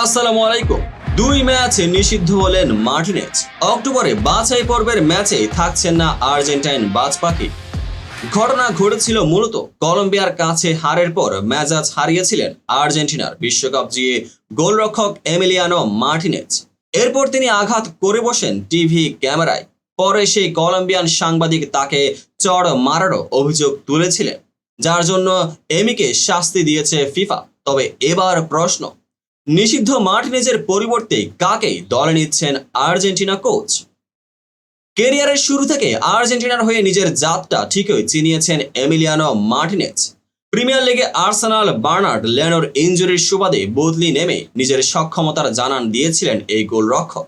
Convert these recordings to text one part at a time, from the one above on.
আসসালামু আলাইকুম। দুই ম্যাচ নিষিদ্ধ হলেন মার্টিনেজ। অক্টোবরে বাছাই পর্বের ম্যাচেই থাকছেন না আর্জেন্টাইন বাজ পাখি। ঘটনা ঘটেছিল মূলত কলম্বিয়ার কাছে হারের পর মেজাজ হারিয়েছিলেন আর্জেন্টিনার বিশ্বকাপ জিয়ে গোলরক্ষক এমিলিয়ানো মার্টিনেজ। এরপর তিনি আঘাত করে বসেন টিভি ক্যামেরায়। পরে সেই কলম্বিয়ান সাংবাদিক তাকে চড় মারারও অভিযোগ তুলেছিলেন, যার জন্য এমিকে শাস্তি দিয়েছে ফিফা। তবে এবার প্রশ্ন, নিষিদ্ধ মার্টিনেজের পরিবর্তে কাকে দলে নিচ্ছেন আর্জেন্টিনা কোচ? কেরিয়ারের শুরু থেকে আর্জেন্টিনার হয়ে নিজের জাতটা ঠিকই চিনিয়েছেন এমিলিয়ানো মার্টিনেজ। প্রিমিয়ার লিগে আর্সেনাল বার্নার্ড লেনোর ইনজুরির সুবাদে বদলি নেমে নিজের সক্ষমতার জানান দিয়েছিলেন এই গোলরক্ষক।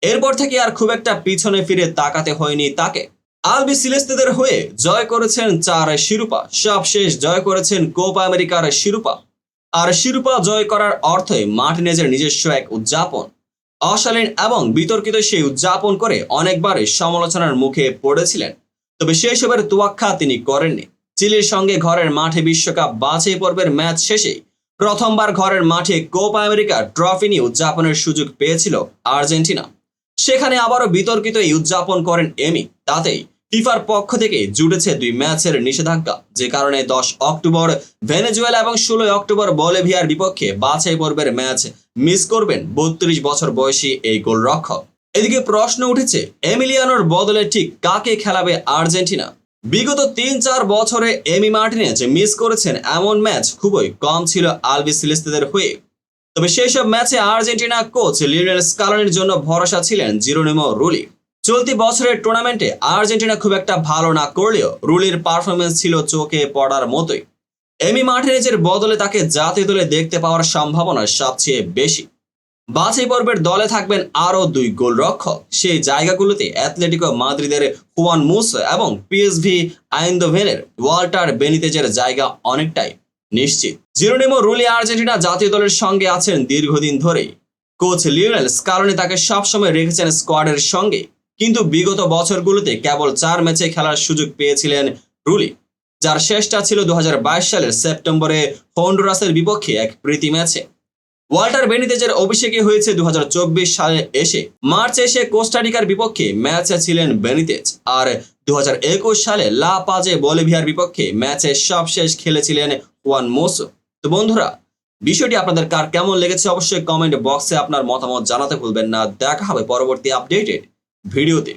এরপর থেকে আর খুব একটা পিছনে ফিরে তাকাতে হয়নি তাকে। আলবি সিলেস্তেদের হয়ে জয় করেছেন 4 শিরোপা, সবশেষ জয় করেছেন কোপা আমেরিকার শিরোপা। আর শিরোপা জয় করার অর্থই মার্টিনেজের নিজস্ব এক উদযাপন। অশালীন এবং বিতর্কিত সেই উদযাপন করে অনেকবারই সমালোচনার মুখে পড়েছিলেন। তবে সেসবের তোয়াক্কা তিনি করেননি। চিলির সঙ্গে ঘরের মাঠে বিশ্বকাপ বাছাই পর্বের ম্যাচ শেষে প্রথমবার ঘরের মাঠে কোপা আমেরিকা ট্রফি নিয়ে উদযাপনের সুযোগ পেয়েছিল আর্জেন্টিনা। সেখানে আবারও বিতর্কিত এই উদযাপন করেন এমি। তাতেই ফিফার পক্ষ থেকে জুড়েছে 2 ম্যাচের নিষেধাজ্ঞা, যে কারণে 10 অক্টোবর ভেনেজুয়েলা এবং 16 অক্টোবর বলিভিয়ার বিপক্ষে বাছাই পর্বের ম্যাচ মিস করবেন 32 বছর বয়সী এই গোলরক্ষক। এদিকে প্রশ্ন উঠেছে, এমিলিয়ানোর বদলে ঠিক কাকে খেলাবে আর্জেন্টিনা? বিগত 3-4 বছরে এমি মার্টিনেজ মিস করেছেন এমন ম্যাচ খুবই কম ছিল আলবি সিলেস্তেদের হয়ে। তবে সেই সব ম্যাচে আর্জেন্টিনা কোচ লিওনেল স্কালোনির জন্য ভরসা ছিলেন জিরোনিমো রুলি। চলতি বছরের টুর্নামেন্টে আর্জেন্টিনা খুব একটা ভালো না করলেও রুলির পারফরমেন্স ছিল চোখে পড়ার মতোই। এমি মার্টিনেজের বদলে তাকে জাতীয় দলে দেখতে পাওয়ার সম্ভাবনা সবচেয়ে বেশি। বাছাই পর্বের দলে থাকবেন আরও 2 গোলরক্ষক। সেই জায়গাগুলোতে অ্যাথলেটিকো মাদ্রিদের হুয়ান মুসা এবং পিএসভি আইন্দোভেনের ওয়াল্টার বেনিতেজের জায়গা অনেকটাই নিশ্চিত। জিরোনিমো রুলি আর্জেন্টিনা জাতীয় দলের সঙ্গে আছেন দীর্ঘদিন ধরেই। কোচ লিওনেল স্কালোনি তাকে সবসময় রেখেছেন স্কোয়াডের সঙ্গে, কিন্তু বিগত বছরগুলোতে কেবল 4 ম্যাচে খেলার সুযোগ পেয়েছিলেন রুলি, যার শেষটা ছিল 2022 সালের সেপ্টেম্বরে হন্ডুরাসের বিপক্ষে এক প্রীতি ম্যাচে। ওয়াল্টার বেনিতেজের অভিষেকই হয়েছে 2024 সালে এসে। মার্চে এসে কোস্টারিকার বিপক্ষে ম্যাচে ছিলেন বেনিতেজ, আর 2021 সালে লা পাজে বলিভিয়ার বিপক্ষে ম্যাচে সবশেষ খেলেছিলেন হুয়ান মোসো। তো বন্ধুরা, বিষয়টি আপনাদের কার কেমন লেগেছে অবশ্যই কমেন্ট বক্সে আপনার মতামত জানাতে ভুলবেন না। দেখা হবে পরবর্তী আপডেটেড ভিডিওতে।